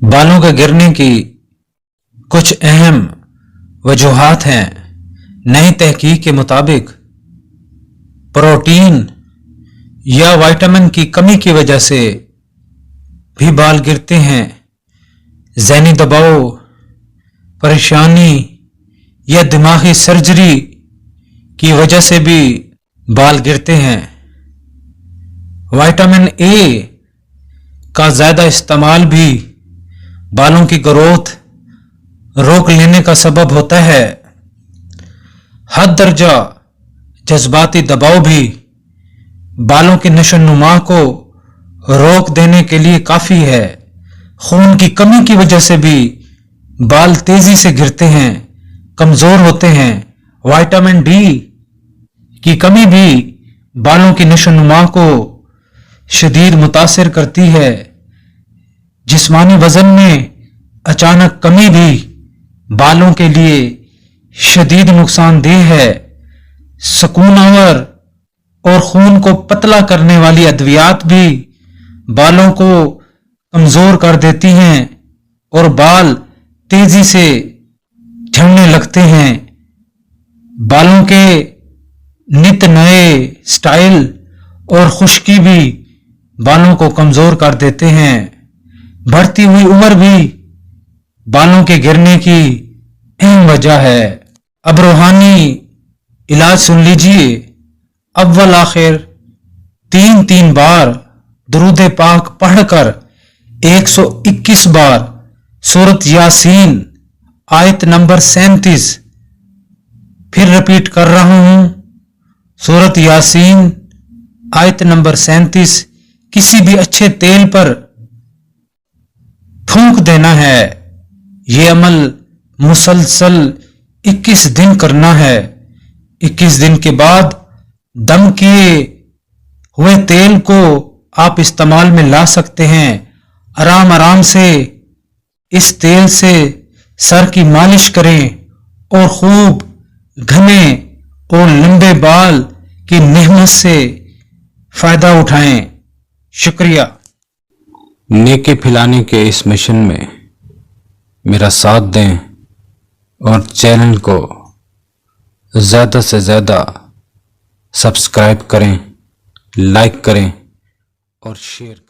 बालों के गिरने की कुछ अहम वजूहात हैं। नई तहकीक के मुताबिक प्रोटीन या विटामिन की कमी की वजह से भी बाल गिरते हैं। ज़हनी दबाव, परेशानी या दिमागी सर्जरी की वजह से भी बाल गिरते हैं। विटामिन ए का ज़्यादा इस्तेमाल भी बालों की ग्रोथ रोक लेने का सबब होता है। हद दर्जा जज्बाती दबाव भी बालों की नशोनुमा को रोक देने के लिए काफी है। खून की कमी की वजह से भी बाल तेजी से गिरते हैं, कमजोर होते हैं। विटामिन डी की कमी भी बालों की नशोनुमा को शदीद मुतासिर करती है। जिस्मानी वजन में अचानक कमी भी बालों के लिए शदीद नुकसानदेह है। सुकूनावर और खून को पतला करने वाली अद्वियात भी बालों को कमजोर कर देती हैं और बाल तेजी से झड़ने लगते हैं। बालों के नित नए स्टाइल और खुश्की भी बालों को कमजोर कर देते हैं। बढ़ती हुई उम्र भी बालों के गिरने की अहम वजह है। अब रूहानी इलाज सुन लीजिए। अव्वल आखिर 3 बार दुरूद पाक पढ़कर 121 बार सूरत यासीन आयत नंबर 37 फिर रिपीट कर रहा हूं। सूरत यासीन आयत नंबर 37 किसी भी अच्छे तेल पर फूंक देना है। ये अमल मुसलसल 21 दिन करना है। 21 दिन के बाद दम किए हुए तेल को आप इस्तेमाल में ला सकते हैं। आराम आराम से इस तेल से सर की मालिश करें और खूब घने और लंबे बाल की नेमत से फायदा उठाएं। शुक्रिया। नेकी फैलाने के इस मिशन में मेरा साथ दें और चैनल को ज़्यादा से ज़्यादा सब्सक्राइब करें, लाइक करें और शेयर करें।